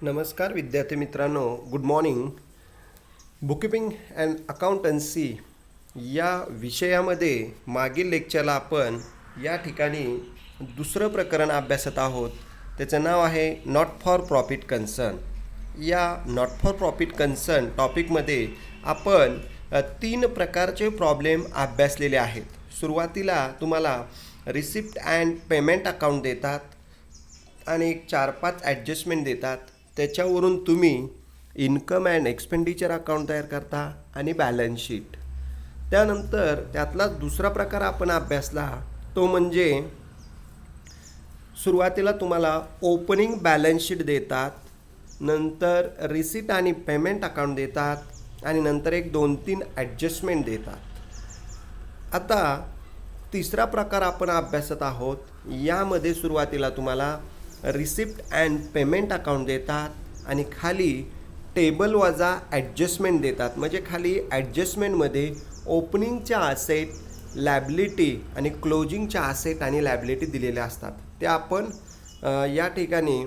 नमस्कार विद्यार्थी मित्रांनो, good morning. Bookkeeping and accountancy या विषयामध्ये मागील लेक्चरला आपण या ठिकाणी दुसरं प्रकरण अभ्यासत आहोत. त्याचं नाव आहे नॉट फॉर प्रॉफिट कन्सर्न. या नॉट फॉर प्रॉफिट कन्सर्न टॉपिकमध्ये आपण 3 प्रकारचे प्रॉब्लेम अभ्यासलेले आहेत. सुरुवातीला तुम्हाला रिसिप्ट अँड पेमेंट अकाउंट देतात आणि 4-5 ॲडजस्टमेंट देतात. त्याच्यावरून तुम्ही इन्कम अँड एक्सपेंडिचर अकाउंट तयार करता आणि बॅलन्स शीट. त्यानंतर त्यातला दुसरा प्रकार आपण अभ्यासला तो म्हणजे सुरुवातीला तुम्हाला ओपनिंग बॅलन्स शीट देतात, नंतर रिसिट आणि पेमेंट अकाउंट देतात आणि नंतर एक 2-3 ॲडजस्टमेंट देतात. आता तिसरा प्रकार आपण अभ्यासत आहोत. यामध्ये सुरुवातीला तुम्हाला रिसिप्ट अँड पेमेंट अकाउंट देतात आणि खाली टेबल वजा ॲडजस्टमेंट देतात. म्हणजे खाली ॲडजस्टमेंटमध्ये ओपनिंगच्या असेट, लॅबिलिटी आणि क्लोजिंगच्या असेट आणि लॅबिलिटी दिलेल्या असतात. ते आपण या ठिकाणी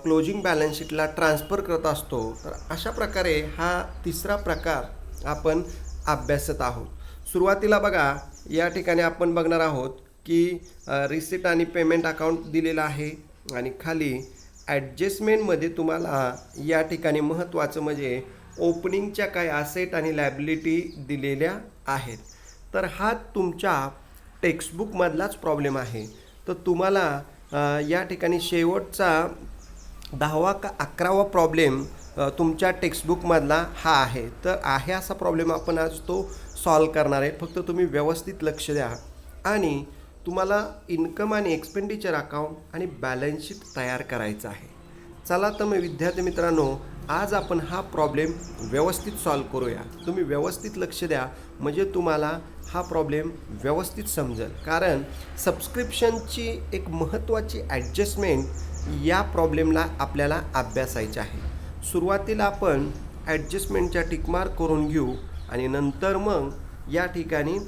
क्लोजिंग बॅलन्स शीटला ट्रान्सफर करत असतो. तर अशा प्रकारे हा तिसरा प्रकार आपण अभ्यासत आहोत. सुरुवातीला बघा, या ठिकाणी आपण बघणार आहोत की रिसिट आणि पेमेंट अकाउंट दिलेलं आहे आणि खाली ॲडजस्टमेंटमध्ये तुम्हाला या ठिकाणी महत्त्वाचं म्हणजे ओपनिंगच्या काही असेट आणि लॅबिलिटी दिलेल्या आहेत. तर हा तुमच्या टेक्स्टबुकमधलाच प्रॉब्लेम आहे. तर तुम्हाला या ठिकाणी शेवटचा 10वा का 11वा प्रॉब्लेम तुमच्या टेक्स्टबुकमधला हा आहे. तर आहे असा प्रॉब्लेम आपण आज तो सॉल्व करणार आहे. फक्त तुम्ही व्यवस्थित लक्ष द्या आणि तुम्हाला इन्कम आणि एक्सपेंडिचर अकाउंट आणि बॅलन्स शीट तयार करायचं आहे. चला तर मग विद्यार्थी मित्रांनो, आज आपण हा प्रॉब्लेम व्यवस्थित सॉल्व करूया. तुम्ही व्यवस्थित लक्ष द्या म्हणजे तुम्हाला हा प्रॉब्लेम व्यवस्थित समजेल. कारण सबस्क्रिप्शनची एक महत्त्वाची ॲडजस्टमेंट या प्रॉब्लेमला आपल्याला अभ्यासायची आहे. सुरुवातीला आपण ॲडजस्टमेंटच्या टिकमार्क करून घेऊ आणि नंतर मग या ठिकाणी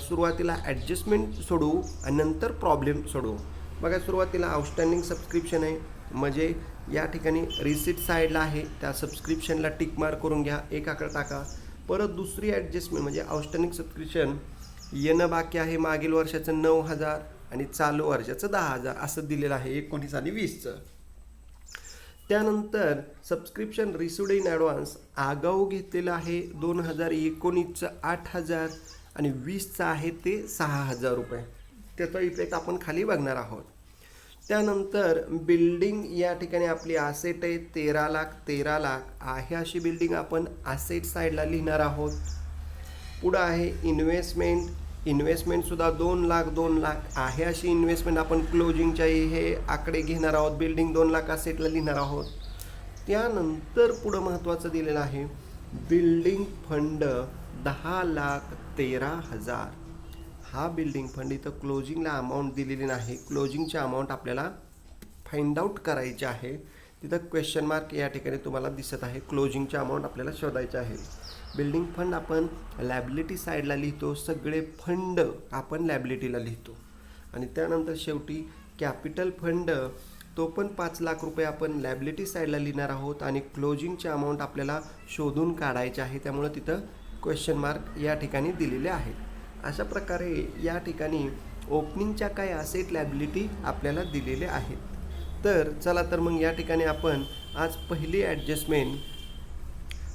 सुरुवातीला ॲडजस्टमेंट सोडवू आणि नंतर प्रॉब्लेम सोडवू. बघा, सुरुवातीला आउटस्टँडिंग सबस्क्रिप्शन आहे म्हणजे या ठिकाणी रिसिट साईडला आहे, त्या सबस्क्रिप्शनला टिक मार्क करून घ्या, एक आकडा टाका. परत दुसरी ॲडजस्टमेंट म्हणजे आउटस्टँडिंग सबस्क्रिप्शन येणं बाकी आहे मागील वर्षाचं 9,000 आणि चालू वर्षाचं 10,000 असं दिलेलं आहे 19 आणि 20चं. त्यानंतर सबस्क्रिप्शन रिसिव्ड इन ॲडव्हान्स आगाऊ घेतलेलं आहे 2019चं 8,000 आणि 20चं आहे ते 6,000 रुपये. त्याचा इफेक्ट आपण खाली बघणार आहोत. त्यानंतर बिल्डिंग या ठिकाणी आपली असेट आहे 13 लाख आहे अशी बिल्डिंग आपण असेट साईडला लिहिणार आहोत. पुढं आहे इन्व्हेस्टमेंटसुद्धा 2 लाख आहे अशी इन्व्हेस्टमेंट आपण क्लोजिंगच्या हे आकडे घेणार आहोत. बिल्डिंग 2 लाख असेटला लिहिणार आहोत. त्यानंतर पुढं महत्त्वाचं दिलेलं आहे बिल्डिंग फंड 10,13,000. हा बिल्डिंग फंड इथं क्लोजिंगला अमाऊंट दिलेली नाही. क्लोजिंगची अमाऊंट आपल्याला फाइंड आउट करायची आहे. तिथं क्वेश्चन मार्क या ठिकाणी तुम्हाला दिसत आहे. क्लोजिंगची अमाऊंट आपल्याला शोधायची आहे. बिल्डिंग फंड आपण लॅबिलिटी साईडला लिहितो, सगळे फंड आपण लॅबिलिटीला लिहितो. आणि त्यानंतर शेवटी कॅपिटल फंड तो पण 5 लाख रुपये आपण लॅबिलिटी साईडला लिहिणार आहोत आणि क्लोजिंगची अमाऊंट आपल्याला शोधून काढायची आहे. त्यामुळं तिथं क्वेश्चन मार्क या ठिकाणी दिलेले आहेत. अशा प्रकारे या ठिकाणी ओपनिंगच्या काही असेट लॅबिलिटी आपल्याला दिलेल्या आहेत. तर चला तर मग या ठिकाणी आपण आज पहिली ॲडजस्टमेंट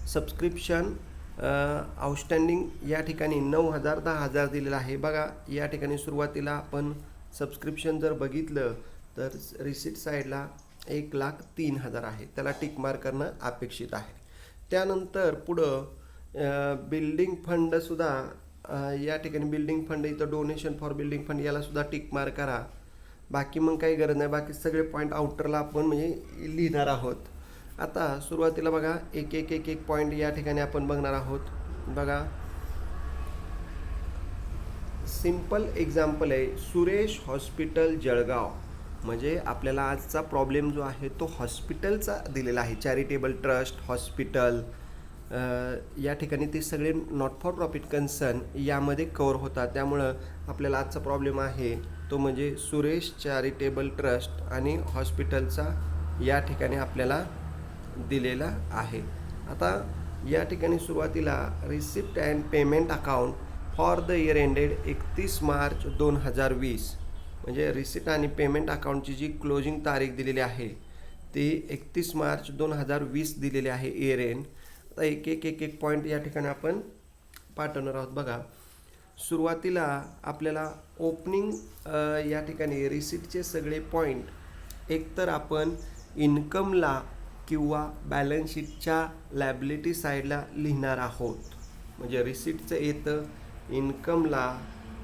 सबस्क्रिप्शन आउटस्टँडिंग या ठिकाणी 9,000 10,000 दिलेलं आहे. बघा, या ठिकाणी सुरुवातीला आपण सबस्क्रिप्शन जर बघितलं तर रिसिट साईडला 1,03,000 आहे, त्याला टिक मार्क करणं अपेक्षित आहे. त्यानंतर पुढं बिल्डिंग फंडसुद्धा या ठिकाणी बिल्डिंग फंड इथं डोनेशन फॉर बिल्डिंग फंड यालासुद्धा टिक मार्क करा. बाकी मग काही गरज नाही, बाकी सगळे पॉईंट आउटरला आपण म्हणजे लिहिणार आहोत. आता सुरुवातीला बघा एक पॉईंट या ठिकाणी आपण बघणार आहोत. बघा, सिम्पल एक्झाम्पल आहे सुरेश हॉस्पिटल जळगाव. म्हणजे आपल्याला आजचा प्रॉब्लेम जो आहे तो हॉस्पिटलचा दिलेला आहे. चॅरिटेबल ट्रस्ट, हॉस्पिटल या ठिकाणी ते सगळे नॉट फॉर प्रॉफिट कन्सर्न यामध्ये कवर होतात. त्यामुळं आपल्याला आजचा प्रॉब्लेम आहे तो म्हणजे सुरेश चॅरिटेबल ट्रस्ट आणि हॉस्पिटलचा या ठिकाणी आपल्याला दिलेला आहे. आता या ठिकाणी सुरुवातीला receipt and payment account for the year ended 31 March 2020, म्हणजे रिसिप्ट आणि पेमेंट अकाउंटची जी क्लोजिंग तारीख दिलेली आहे ती 31 मार्च 2020 दिलेली आहे इयर एंड. आता एक एक पॉईंट या ठिकाणी आपण पाठवणार आहोत. बघा, सुरुवातीला आपल्याला ओपनिंग या ठिकाणी रिसिप्टचे सगळे पॉईंट एकतर आपण इन्कमला किंवा बॅलन्स शीटच्या लॅबिलिटी साईडला लिहिणार आहोत. म्हणजे रिसिप्टचं येतं इन्कमला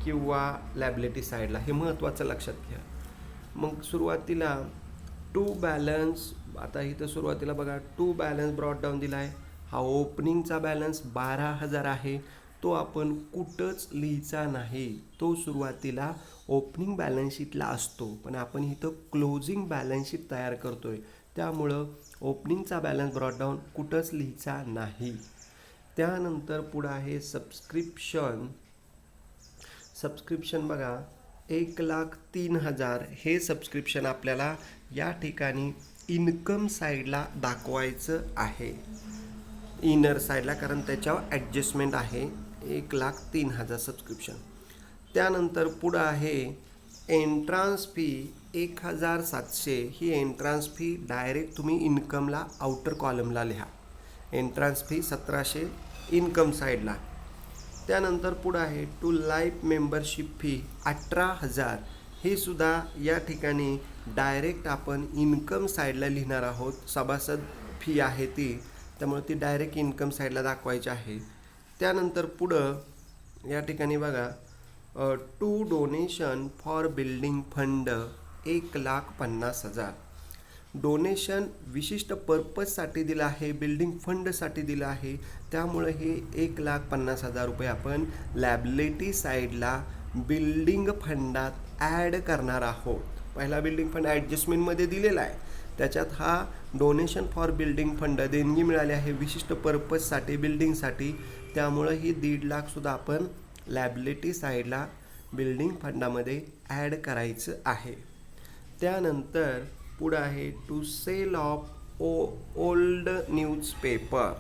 किंवा लॅबिलिटी साईडला, हे महत्त्वाचं लक्षात घ्या. मग सुरुवातीला टू बॅलन्स, आता इथं सुरुवातीला बघा टू बॅलन्स ब्रॉट डाऊन दिला आहे. हा ओपनिंगचा बॅलन्स 12,000 आहे, तो आपण कुठंच लिहायचा नाही. तो सुरुवातीला ओपनिंग बॅलन्स शीटला असतो, पण आपण इथं क्लोजिंग बॅलन्स शीट तयार करतोय, त्यामुळं ओपनिंगचा बॅलन्स ब्रॉट डाऊन कुठंच लिहायचा नाही. त्यानंतर पुढं आहे सबस्क्रिप्शन. सबस्क्रिप्शन बघा 1,03,000 हे सबस्क्रिप्शन आपल्याला या ठिकाणी इन्कम साईडला दाखवायचं आहे, इनर साईडला, कारण त्याच्यावर ॲडजस्टमेंट आहे. 1,03,000 सबस्क्रिप्शन. त्यानंतर पुढं आहे एंट्रान्स फी 1,700. ही एंट्रान्स फी डायरेक्ट तुम्ही इन्कमला आउटर कॉलमला लिहा. एंट्रान्स फी 1,700 इन्कम साईडला. त्यानंतर पुढं आहे टू लाईफ मेंबरशिप फी 18,000. हे सुद्धा या ठिकाणी डायरेक्ट आपण इन्कम साईडला लिहिणार आहोत. सभासद फी आहे ती, त्यामुळे ती डायरेक्ट इन्कम साईडला दाखवायची आहे. त्यानंतर पुढं या ठिकाणी बघा to donation for building fund 1,50,000. Donation विशिष्ट पर्पजसाठी दिलं आहे, बिल्डिंग फंडसाठी दिलं आहे, त्यामुळे हे 1,50,000 रुपये आपण लॅबिलिटी साईडला बिल्डिंग फंडात ॲड करणार आहोत. पहिला बिल्डिंग फंड ॲडजस्टमेंटमध्ये दिलेला आहे, त्याच्यात हा डोनेशन फॉर बिल्डिंग फंड देणगी मिळाली आहे विशिष्ट पर्पजसाठी, बिल्डिंगसाठी, त्यामुळं ही 1,50,000 सुद्धा आपण लॅबिलिटी साईडला बिल्डिंग फंडामध्ये ॲड करायचं आहे. त्यानंतर पुढं आहे to sale of old newspaper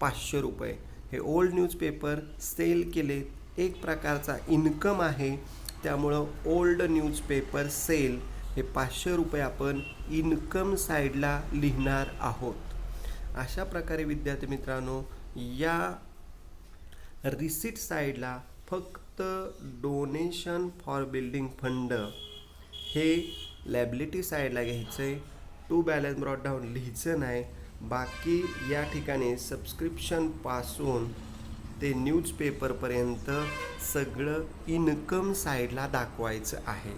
500 रुपये. हे ओल्ड न्यूजपेपर सेल केले, एक प्रकारचा इन्कम आहे, त्यामुळं ओल्ड न्यूजपेपर सेल हे 500 रुपये आपण इन्कम साईडला लिहिणार आहोत. अशा प्रकारे विद्यार्थी मित्रांनो, या रिसीट साईडला फक्त डोनेशन फॉर बिल्डिंग फंड हे लॅबिलिटी साईडला घ्यायचं आहे, टू बॅलन्स ब्रॉट डाऊन लिहायचं नाही. बाकी या ठिकाणी सबस्क्रिप्शनपासून ते न्यूजपेपरपर्यंत सगळं इन्कम साईडला दाखवायचं आहे.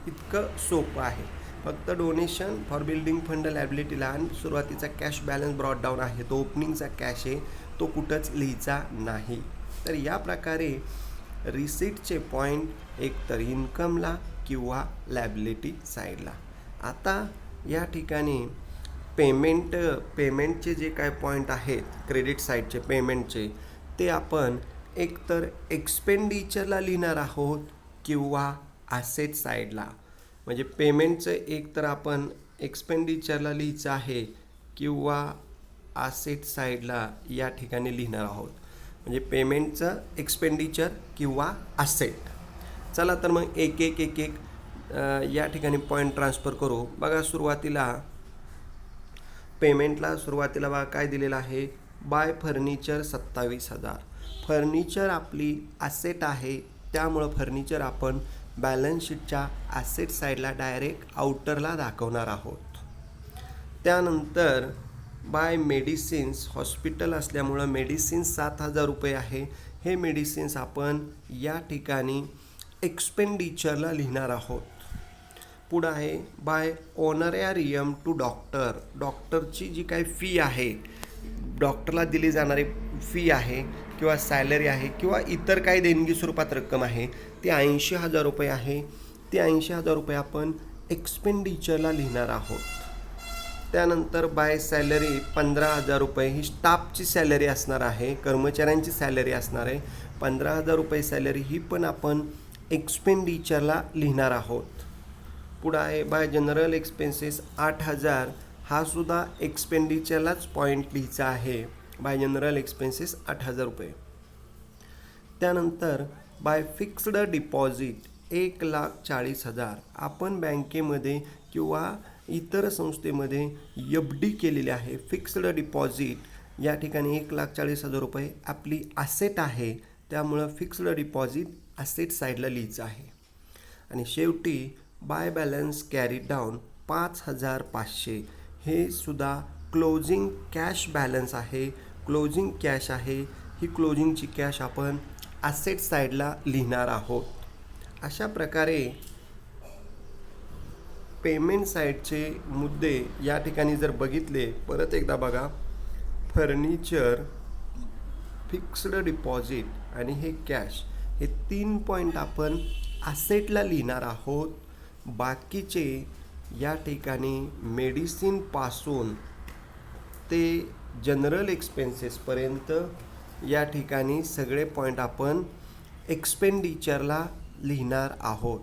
इतकं सोपं आहे. फक्त डोनेशन फॉर बिल्डिंग फंड लॅबिलिटीला आणि सुरुवातीचा कॅश बॅलन्स ब्रॉट डाऊन आहे, तो ओपनिंगचा कॅश आहे, तो कुठंच लिहायचा नाही. तर या प्रकारे रिसीटचे पॉईंट एकतर इन्कमला किंवा लॅबिलिटी साईडला. आता या ठिकाणी पेमेंटचे जे काय पॉईंट आहेत क्रेडिट साईडचे पेमेंटचे, ते आपण एकतर एक्सपेंडिचरला लिहिणार आहोत किंवा ॲसेट साईडला. म्हणजे पेमेंटचं एकतर आपण एक्सपेंडिचरला लिहायचं आहे किंवा ॲसेट साईडला या ठिकाणी लिहिणार आहोत. म्हणजे पेमेंटचं एक्सपेंडिचर किंवा ॲसेट. चला तर मग एक या ठिकाणी पॉईंट ट्रान्सफर करू. बघा सुरुवातीला पेमेंटला सुरुवातीला बघा काय दिलेलं आहे, बाय फर्निचर 27,000. फर्निचर आपली ॲसेट आहे, त्यामुळं फर्निचर आपण बॅलन्स शीटच्या ॲसेट साईडला डायरेक्ट आउटरला दाखवणार आहोत. त्यानंतर बाय मेडिसिन्स, हॉस्पिटल असल्यामुळं मेडिसिन्स 7,000 रुपये आहे, हे मेडिसिन्स आपण या ठिकाणी एक्सपेंडिचरला लिहिणार आहोत. पुढं आहे बाय ऑनरॅरियम टू डॉक्टर. डॉक्टरची जी काही फी आहे, डॉक्टरला दिली जाणारी फी आहे किंवा सॅलरी आहे किंवा इतर काही देणगी स्वरूपात रक्कम आहे, ती 80,000 रुपये आहे. ती 80,000 रुपये आपण एक्सपेंडिचरला लिहिणार आहोत. त्यानंतर बाय सॅलरी 15,000 रुपये, ही स्टाफची सॅलरी असणार आहे, कर्मचाऱ्यांची सॅलरी असणार आहे. 15,000 रुपये सॅलरी ही पण आपण एक्सपेंडिचरला लिहिणार आहोत. पुढं आहे बाय जनरल एक्सपेन्सेस 8,000. हा सुद्धा एक्सपेंडिचरलाच पॉईंट लिहायचा आहे. बाय जनरल एक्सपेन्सेस 8,000 रुपये. त्यानंतर बाय फिक्स्ड डिपॉझिट 1,40,000 आपण बँकेमध्ये किंवा इतर संस्थेमध्ये FD केलेली आहे. फिक्स्ड डिपॉझिट या ठिकाणी 1,40,000 रुपये आपली ॲसेट आहे, त्यामुळं फिक्स्ड डिपॉझिट ॲसेट साईडला लिहायचं आहे. आणि शेवटी बाय बॅलन्स कॅरी डाऊन 5,500 हे सुद्धा क्लोजिंग कॅश बॅलन्स आहे, क्लोजिंग कॅश आहे. ही क्लोजिंगची कॅश आपण ॲसेट साईडला लिहिणार आहोत. अशा प्रकारे पेमेंट साईडचे मुद्दे या ठिकाणी जर बघितले, परत एकदा बघा, फर्निचर, फिक्स्ड डिपॉझिट आणि हे कॅश, हे 3 पॉईंट आपण ॲसेटला लिहिणार आहोत. बाकीचे या ठिकाणी मेडिसिनपासून ते जनरल एक्सपेन्सेसपर्यंत या ठिकाणी सगळे पॉईंट आपण एक्सपेंडिचरला लिहिणार आहोत.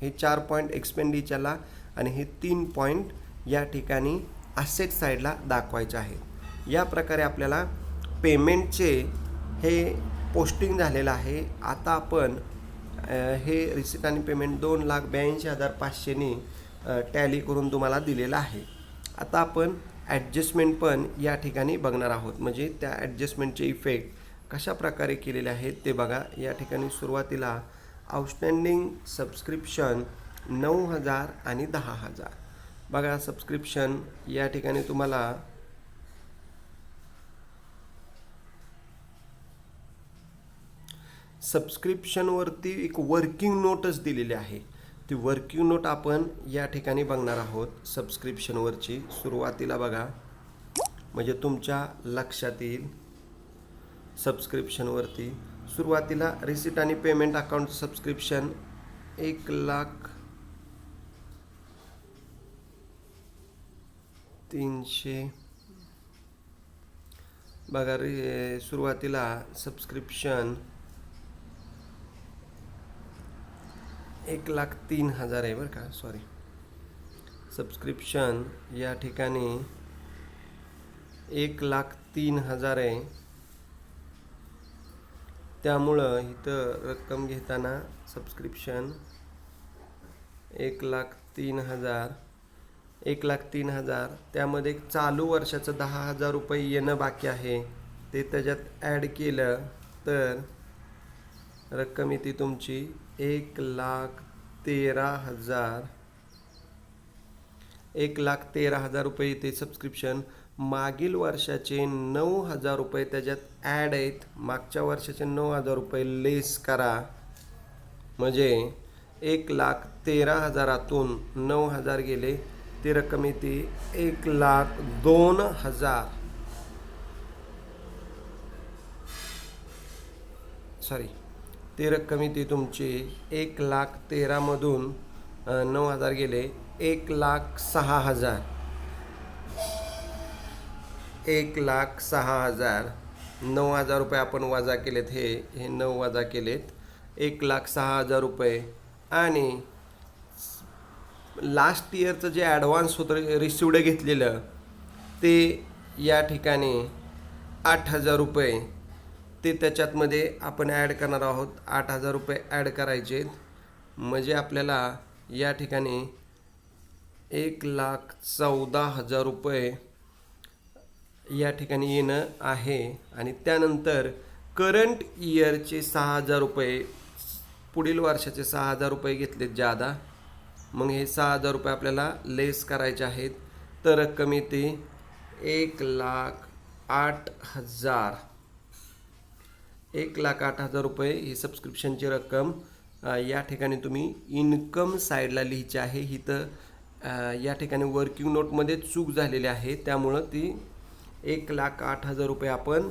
हे 4 पॉईंट एक्सपेंडिचरला आणि हे 3 पॉईंट या ठिकाणी ॲसेट साईडला दाखवायचे आहेत. या प्रकारे आपल्याला पेमेंटचे हे पोस्टिंग झालेलं आहे. आता आपण हे रिसिट आणि पेमेंट 2,82,500नी टॅली करून तुम्हाला दिलेलं आहे. आता आपण ॲडजस्टमेंट पण या ठिकाणी बघणार आहोत, म्हणजे त्या ॲडजस्टमेंटचे इफेक्ट कशा प्रकारे केलेले आहेत ते बघा. या ठिकाणी सुरुवातीला आउटस्टँडिंग सबस्क्रिप्शन 9,000 आणि 10,000 बघा. सबस्क्रिप्शन या ठिकाणी तुम्हाला सबस्क्रिप्शनवरती एक वर्किंग नोटच दिलेली आहे. ती वर्किंग नोट आपण या ठिकाणी बघणार आहोत. सबस्क्रिप्शनवरची सुरुवातीला बघा, म्हणजे तुमच्या लक्षात येईल. सबस्क्रिप्शनवरती सुरुवातीला रिसिट आणि पेमेंट अकाउंट सबस्क्रिप्शन 1,03,000 बघा. सुरुवातीला सबस्क्रिप्शन 1,03,000 आहे बरं का, सॉरी. सबस्क्रिप्शन या ठिकाणी 1,03,000 आहे. त्यामुळं इथं रक्कम घेताना सबस्क्रिप्शन 1,03,000 त्यामध्ये चालू वर्षाचं 10,000 रुपये येणं बाकी आहे, ते त्याच्यात ॲड केलं तर रक्कम येते तुमची 1,13,000 रुपये येते सबस्क्रिप्शन. मागील वर्षाचे 9,000 रुपये त्याच्यात ॲड आहेत. मागच्या वर्षाचे 9,000 रुपये लेस करा, म्हणजे 1,13,000तून 9,000 गेले, ती रक्कम येते 1,02,000. सॉरी, ती रक्कम येते तुमची 1,13,000मधून 9,000 गेले 1,06,000. 1,06,000 9,000 रुपये आपण वजा केलेत, हे 9 वजा केलेत, 1,06,000 रुपये. आणि लास्ट इयरचं जे ॲडव्हान्स होतं रिसिवड घेतलेलं ते या ठिकाणी 8,000 रुपये, ते त्याच्यातमध्ये आपण ॲड करणार आहोत. 8,000 रुपये ॲड करायचे, म्हणजे आपल्याला या ठिकाणी 1,14,000 रुपये या ठिकाणी येणं आहे. आणि त्यानंतर करंट इयरचे 6,000 रुपये, पुढील वर्षाचे 6,000 रुपये घेतलेत जादा, मग हे 6,000 रुपये आपल्याला लेस करायचे आहेत. तर रक्कम येते 1,08,000. 1,08,000 रुपये ही सबस्क्रिप्शनची रक्कम या ठिकाणी तुम्ही इन्कम साईडला लिहायची आहे. इथं या ठिकाणी वर्किंग नोटमध्ये चूक झालेली आहे, त्यामुळं ती 1,08,000 रुपये आपण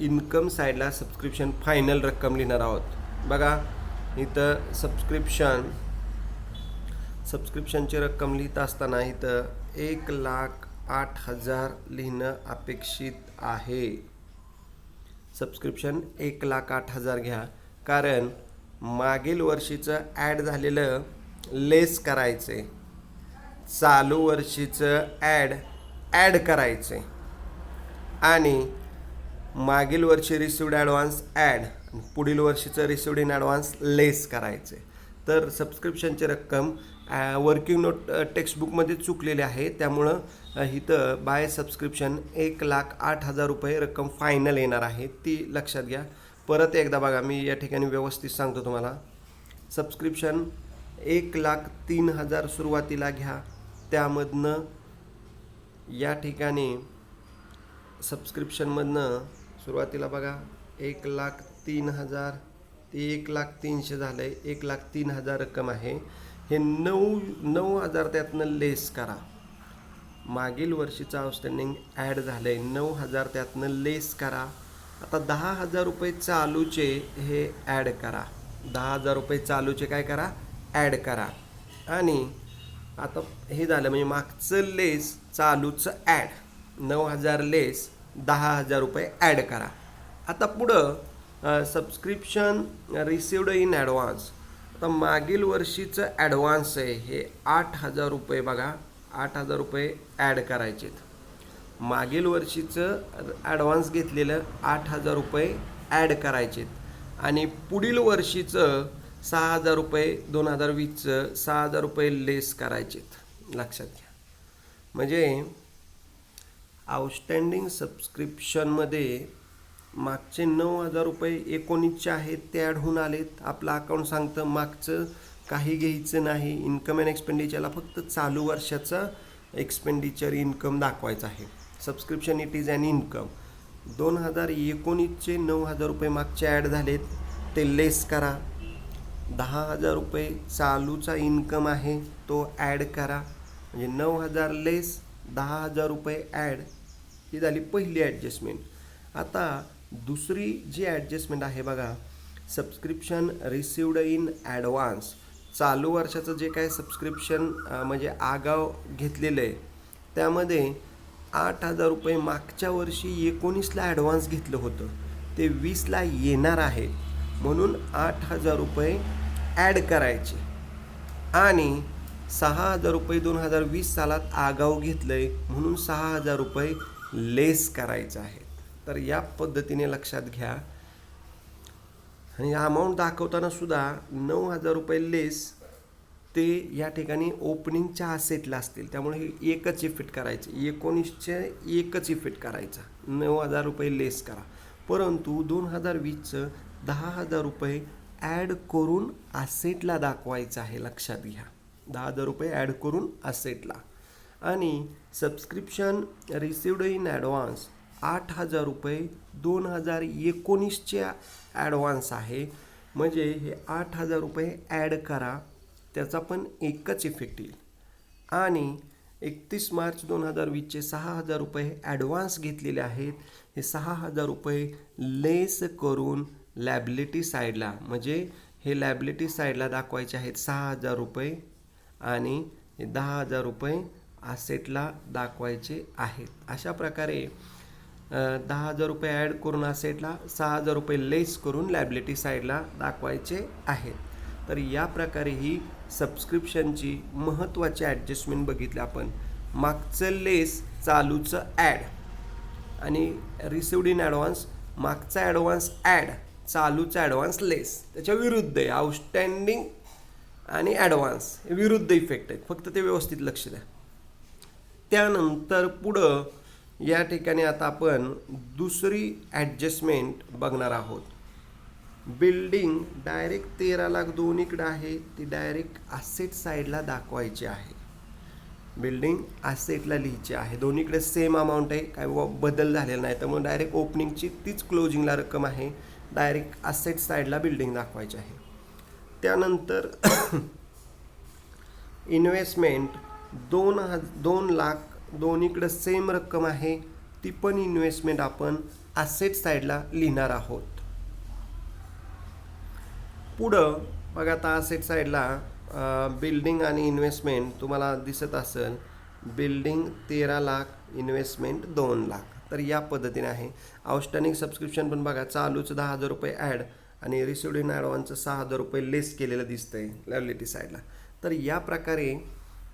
इन्कम साईडला सबस्क्रिप्शन फायनल रक्कम लिहिणार आहोत. बघा इथं सबस्क्रिप्शनची रक्कम लिहित असताना इथं 1,08,000 लिहिणं अपेक्षित आहे. सबस्क्रिप्शन 1,08,000 घ्या, कारण मागील वर्षीचं ॲड झालेलं लेस करायचे. चालू वर्षीचं ॲड करायचं आहे आणि मागील वर्षी रिसिवड ॲडव्हान्स ॲड, पुढील वर्षीचं रिसिवड इन ॲडव्हान्स लेस करायचं आहे. तर सबस्क्रिप्शनची रक्कम वर्किंग नोट टेक्स्टबुकमध्ये चुकलेली आहे, त्यामुळं इथं बाय सबस्क्रिप्शन 1,08,000 रुपये रक्कम फायनल येणार आहे, ती लक्षात घ्या. परत एकदा बघा, मी या ठिकाणी व्यवस्थित सांगतो तुम्हाला. सबस्क्रिप्शन 1,03,000 सुरुवातीला घ्या, त्यामधनं या ठिकाणी सबस्क्रिप्शनमधनं सुरुवातीला बघा 1,03,000 ते 1,03,000 झालं आहे, 1,03,000 रक्कम आहे. हे 9,000 त्यातनं लेस करा. मागील वर्षीचं आउटस्टँडिंग ॲड झालं आहे, 9,000 त्यातनं लेस करा. आता 10,000 रुपये चालूचे हे ॲड करा. 10,000 रुपये चालूचे काय करा, ॲड करा. आणि आता हे झालं म्हणजे मागचं लेस चालूचं ॲड, 9,000 लेस 10,000 रुपये ॲड करा. आता पुढं सबस्क्रिप्शन रिसिवड इन ॲडव्हान्स. आता मागील वर्षीचं ॲडव्हान्स आहे हे 8,000 रुपये बघा, 8,000 रुपये ॲड करायचेत. मागील वर्षीचं ॲडव्हान्स घेतलेलं 8,000 रुपये ॲड करायचेत आणि पुढील वर्षीचं 6,000 रुपये 2020चं 6,000 रुपये लेस करायचेत, लक्षात घ्या. म्हणजे आउटस्टँडिंग सबस्क्रिप्शनमध्ये मागचे 9,000 रुपये 19चे आहेत ते ॲड होऊन आलेत. आपलं अकाउंट सांगतं मागचं काही घ्यायचं नाही. इन्कम अँड एक्सपेंडिचरला फक्त चालू वर्षाचा एक्सपेंडिचर इन्कम दाखवायचं आहे. Subscription it is an income. 2019चे 9,000 रुपये मागचे ॲड झालेत, ते लेस करा. 10,000 रुपये चालूचा इन्कम आहे तो ॲड करा. म्हणजे 9,000 लेस 10,000 रुपये ॲड, ही झाली पहिली ॲडजस्टमेंट. आता दुसरी जी ॲडजस्टमेंट आहे बघा, सबस्क्रिप्शन रिसिवड इन ॲडव्हान्स. चालू वर्षाचं जे काय सबस्क्रिप्शन म्हणजे आगाव घेतलेलं आहे त्यामध्ये 8,000 रुपये मागच्या वर्षी 19ला ॲडव्हान्स घेतलं होतं, ते 20ला येणार आहे म्हणून 8,000 रुपये ॲड करायचे आणि 6,000 रुपये 2020 सालात आगाऊ घेतलं आहे म्हणून 6,000 रुपये लेस करायचं आहे. तर या पद्धतीने लक्षात घ्या. आणि अमाऊंट दाखवताना सुद्धा 9,000 रुपये लेस ते या ठिकाणी ओपनिंगच्या असेटला असतील, त्यामुळे हे एकच इफेक्ट करायचे. 19चे एकच इफेक्ट करायचा, 9,000 रुपये लेस करा. परंतु 2020चं 10,000 रुपये ॲड करून असेटला दाखवायचं आहे, लक्षात घ्या. 10,000 रुपये ॲड करून असेटला. आणि सबस्क्रिप्शन रिसिवड इन ॲडव्हान्स 8,000 रुपये 2019चे ॲडव्हान्स आहे, म्हणजे हे 8,000 रुपये ॲड करा, त्याचा पण एकच इफेक्ट येईल. आणि 31 मार्च 2020चे 6,000 रुपये ॲडव्हान्स घेतलेले आहेत, हे 6,000 रुपये लेस करून लॅबिलिटी साईडला, म्हणजे हे लॅबिलिटी साईडला दाखवायचे आहेत 6,000 रुपये आणि हे 10,000 रुपये असेटला दाखवायचे आहेत. अशा प्रकारे 10,000 रुपये ॲड करून असेटला, 6,000 रुपये लेस करून लॅबिलिटी साईडला दाखवायचे आहेत. तर या प्रकारे ही सबस्क्रिप्शनची महत्त्वाची ॲडजस्टमेंट बघितली आपण. मागचं लेस चालूचं ॲड आणि रिसिवड इन ॲडव्हान्स मागचा ॲडव्हान्स ॲड, चालूचा ॲडव्हान्स लेस. त्याच्या विरुद्ध आहे आउटस्टँडिंग आणि ॲडव्हान्स, विरुद्ध इफेक्ट आहेत, फक्त ते व्यवस्थित लक्ष द्या. त्यानंतर पुढं या ठिकाणी आता आपण दुसरी ॲडजस्टमेंट बघणार आहोत. बिल्डिंग डायरेक्ट 13 लाख दोन्हीकडे आहे, ती डायरेक्ट असेट साईडला दाखवायची आहे. बिल्डिंग असेटला लिहायची आहे, दोन्हीकडे सेम अमाऊंट आहे, काय बदल झालेला नाही, त्यामुळे डायरेक्ट ओपनिंगची तीच क्लोजिंगला रक्कम आहे, डायरेक्ट असेट साईडला बिल्डिंग दाखवायची आहे. त्यानंतर इन्व्हेस्टमेंट 2 लाख दोन्हीकडे सेम रक्कम आहे, ती पण इन्व्हेस्टमेंट आपण असेट साईडला लिहिणार आहोत. पुढं बघा, आता असेट साईडला बिल्डिंग आणि इन्व्हेस्टमेंट तुम्हाला दिसत असेल. Building 13 lakh, investment 2 lakh. तर या पद्धतीने आहे. आउटस्टँडिंग सबस्क्रिप्शन पण बघा, चालूचं 10,000 रुपये ॲड आणि रिसिवड इन ॲडव्हान्सचं 6,000 रुपये लेस केलेलं दिसतंय लॅबिलिटी साईडला. तर या प्रकारे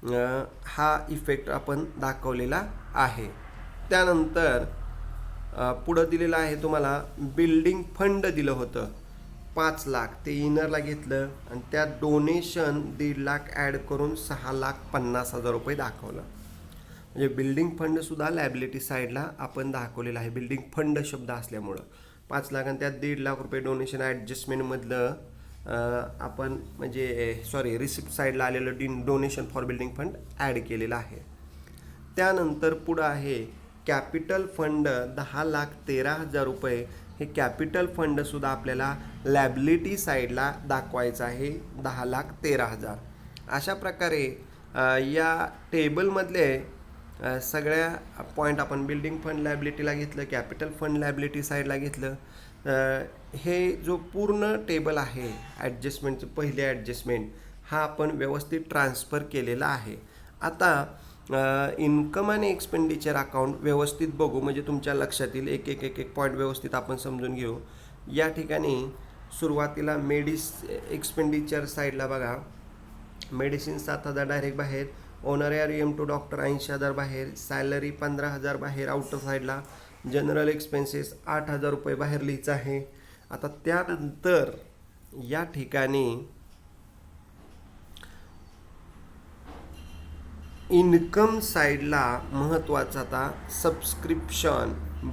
हा इफेक्ट आपण दाखवलेला आहे. त्यानंतर पुढं दिलेलं आहे तुम्हाला बिल्डिंग फंड दिलं होतं 5,00,000, ते इनरला घेतलं आणि त्यात डोनेशन 1,50,000 ॲड करून 6,50,000 रुपये दाखवलं. म्हणजे बिल्डिंग फंडसुद्धा लायबिलिटी साईडला आपण दाखवलेला आहे, बिल्डिंग फंड शब्द असल्यामुळं 5,00,000 आणि त्यात 1,50,000 रुपये डोनेशन ॲडजस्टमेंटमधलं आपण म्हणजे रिसिप्ट साईडला आलेलं donation for building fund add केलेलं आहे. त्यानंतर पुढं आहे कॅपिटल फंड 10,13,000 रुपये. हे कॅपिटल फंडसुद्धा आपल्याला लॅबिलिटी साईडला दाखवायचं आहे 10,13,000. अशा प्रकारे या टेबलमधले सगळ्या पॉईंट आपण बिल्डिंग फंड लायबिलिटीला घेतलं, कॅपिटल फंड लायबिलिटी साईडला घेतलं. हे जो पूर्ण टेबल आहे ॲडजस्टमेंटचं पहिले ॲडजस्टमेंट हा आपण व्यवस्थित ट्रान्सफर केलेला आहे. आता इन्कम आणि एक्सपेंडिचर अकाउंट व्यवस्थित बघू, म्हणजे तुमच्या लक्षात येईल. एक एक एक एक पॉईंट व्यवस्थित आपण समजून घेऊ. या ठिकाणी सुरुवातीला एक्सपेंडिचर साईडला बघा, मेडिसिन 7,000 डायरेक्ट बाहेर, ऑनरेरियम टू डॉक्टर 80,000 बाहेर, सॅलरी 15,000 बाहेर आउटर साईडला, जनरल एक्सपेन्सेस 8,000 रुपये बाहेर लिहायचं आहे. आता त्यानंतर या ठिकाणी इन्कम साईडला महत्त्वाचं आता सबस्क्रिप्शन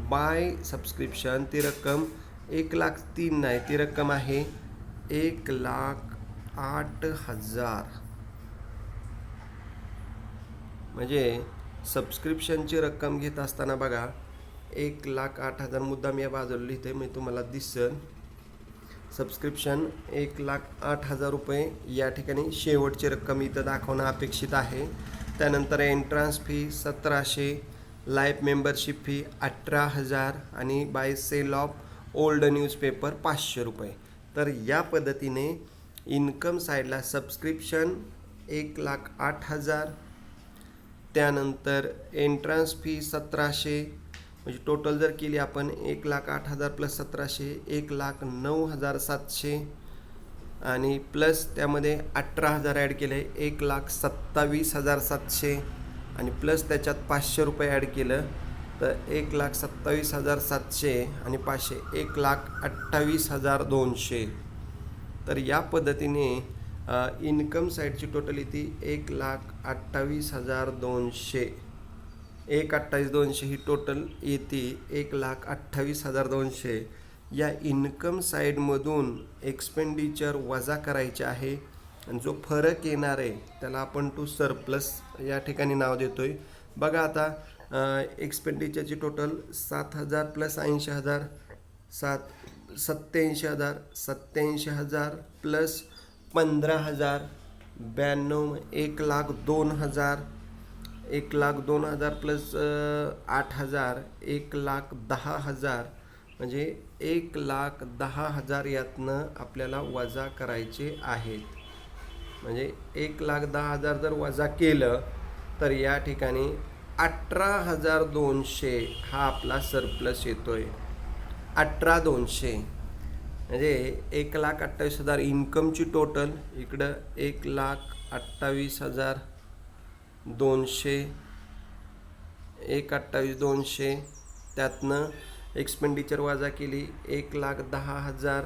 बाय सबस्क्रिप्शन, ती रक्कम 1,03,000 नाही, ती रक्कम आहे 1,08,000. म्हणजे सबस्क्रिप्शनची रक्कम घेत असताना बघा 1,08,000 मुद्दाम या बाजूला लिहिते, मी तुम्हाला दिसेल. सबस्क्रिप्शन 1,08,000 रुपये या ठिकाणी शेवटची रक्कम इथं दाखवणं अपेक्षित आहे. त्यानंतर entrance fee 1,700, life membership fee 18,000 आणि by sale of old newspaper 500 रुपये. तर या पद्धतीने इन्कम साईडला सबस्क्रिप्शन 1,08,000, त्यानंतर एंट्रन्स फी 1,700, म्हणजे टोटल जर केली आपण 1,08,000 प्लस 1,700 1,09,700 आणि प्लस त्यामध्ये 18,000 ॲड केले 1,27,700 आणि प्लस त्याच्यात 500 रुपये ॲड केलं तर 1,27,700 आणि 500 1,28,200. तर या पद्धतीने इन्कम साईडची टोटल येते 1,28,200. 1,28,200 ही टोटल येते 1,28,200. या इन्कम साईडमधून एक्सपेंडिचर वजा करायचे आहे आणि जो फरक येणार आहे त्याला आपण टू सरप्लस या ठिकाणी नाव देतोय. बघा आता एक्सपेंडिचरची टोटल 7,000 प्लस 80,000 87,000 87,000 प्लस 15,000 92 1,02,000 1,02,000 प्लस 8,000 1,10,000 म्हणजे 1,10,000 यातनं आपल्याला वजा करायचे आहेत. म्हणजे 1,10,000 जर वजा केलं तर या ठिकाणी 18,200 हा आपला सरप्लस येतोय. 18,200 म्हणजे 1,28,000 इन्कमची टोटल, इकडं 1,28,200 1,28,200 त्यातनं एक्सपेंडिचर वजा केली 1,10,000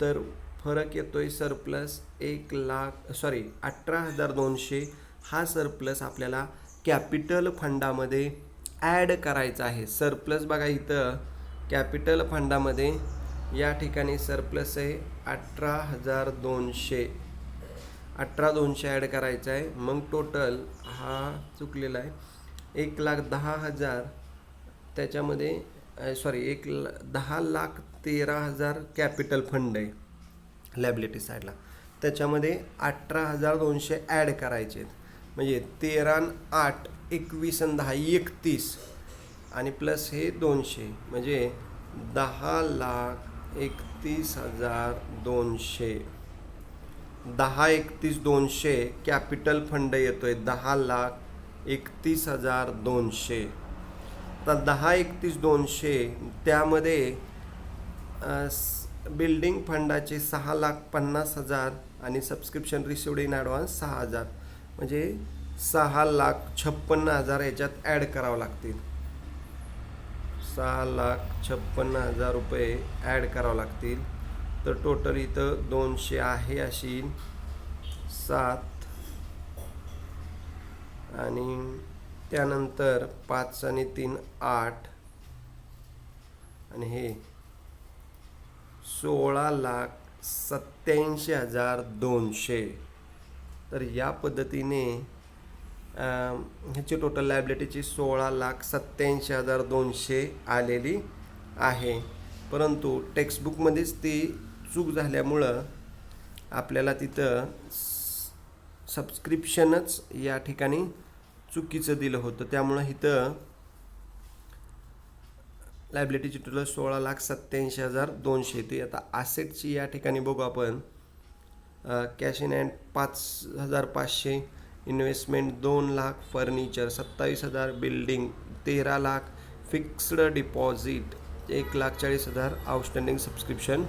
तर फरक येतोय सरप्लस 18,200. हा सरप्लस आपल्याला कॅपिटल फंडामध्ये ॲड करायचा आहे. सरप्लस बघा इथं कॅपिटल फंडामध्ये या ठिकाणी सरप्लस आहे 18,200 18,200 ॲड करायचं आहे. मग टोटल हा चुकलेला आहे 1,10,000 त्याच्यामध्ये 10,13,000 कॅपिटल फंड आहे लॅबिलिटी साईडला, त्याच्यामध्ये 18,200 ॲड करायचे म्हणजे 13,8 21,10 31 आणि प्लस हे 200 म्हणजे 10,31,200 10,31,200 कॅपिटल फंड येतोय 10,31,200. तर 10,31,200 त्यामध्ये बिल्डिंग फंडाचे 6,50,000 आणि सबस्क्रिप्शन रिसिव्ड इन ॲडव्हान्स 6,000 म्हणजे 6,56,000 याच्यात ॲड करावं लागतील. 6,56,000 रुपये ॲड करावं लागतील. तर टोटल इथं 200 आहे अशी 7 आणि त्यानंतर 5 आणि 3 8 आणि हे 16,87,200. तर या पद्धतीने ह्याची टोटल लायबिलिटीची 16,87,200 आलेली आहे. परंतु टेक्स्टबुकमध्येच ती चूक झाल्यामुळं आपल्याला तिथं सबस्क्रिप्शनच या ठिकाणी चुकीचं दिलं होतं. त्यामुळं इथं लायबिलिटीची टोटल 16,87,200 ते. आता आसेटची या ठिकाणी बघू आपण. Cash in hand 5,500, investment 2,00,000, furniture 27,000, building 13,00,000, fixed deposit 1,40,000, outstanding subscription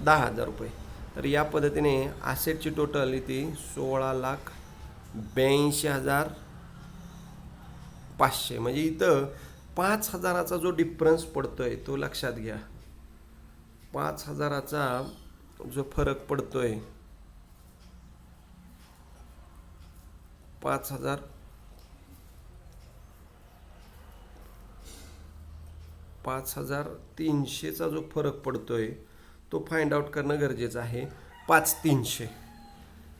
10,000 रुपये. तर या पद्धतीने आसेटची टोटल इथे 16,82,500. म्हणजे इथं 5,000चा जो डिफरन्स पडतोय तो लक्षात घ्या. 5,000चा जो फरक पडतोय 5,300चा जो फरक पडतोय तो फाइंड आउट करणं गरजेचं आहे. 5,300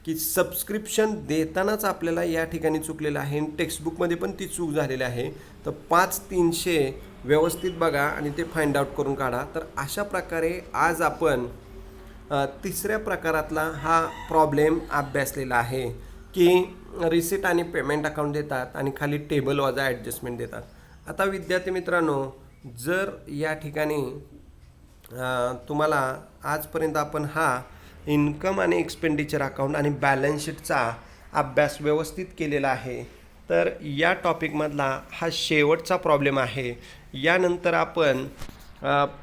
की सबस्क्रिप्शन देतानाच आपल्याला या ठिकाणी चुकलेलं आहे. टेक्स्टबुकमध्ये पण ती चूक झालेली आहे. तर 5,300 व्यवस्थित बघा आणि ते फाइंड आउट करून काढा. तर अशा प्रकारे आज आपण तिसऱ्या प्रकारातला हा प्रॉब्लेम अभ्यासलेला आहे की रिसिट आणि पेमेंट अकाउंट देतात आणि खाली टेबल वाजा ॲडजस्टमेंट देतात. आता विद्यार्थी मित्रांनो, जर या ठिकाणी तुम्हाला आजपर्यंत आपण हा इन्कम आणि एक्सपेंडिचर अकाउंट आणि बॅलन्स शीटचा अभ्यास व्यवस्थित केलेला आहे. तर या टॉपिकमधला हा शेवटचा प्रॉब्लेम आहे. यानंतर आपण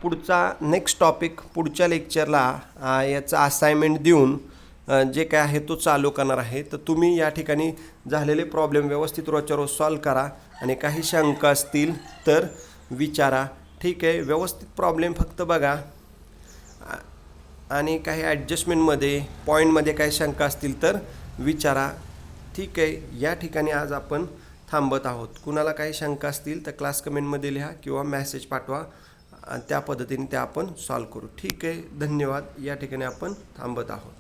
पुढचा नेक्स्ट टॉपिक पुढच्या लेक्चरला याचा असाइनमेंट देऊन जे काय आहे तो चालू करणार आहे. तर तुम्ही या ठिकाणी झालेले प्रॉब्लेम व्यवस्थित रोजच्या रोज सॉल्व करा आणि काही शंका असतील तर विचारा. ठीक आहे, व्यवस्थित प्रॉब्लेम फक्त बघा आणि काही ॲडजस्टमेंटमध्ये पॉईंटमध्ये काही शंका असतील तर विचारा. ठीक आहे, या ठिकाणी आज आपण थांबत आहोत. कुणाला काही शंका असतील तर क्लास कमेंटमध्ये लिहा किंवा मॅसेज पाठवा. त्या पद्धतीने त्या आपण सॉल्व करू. ठीक आहे, धन्यवाद. या ठिकाणी आपण थांबत आहोत.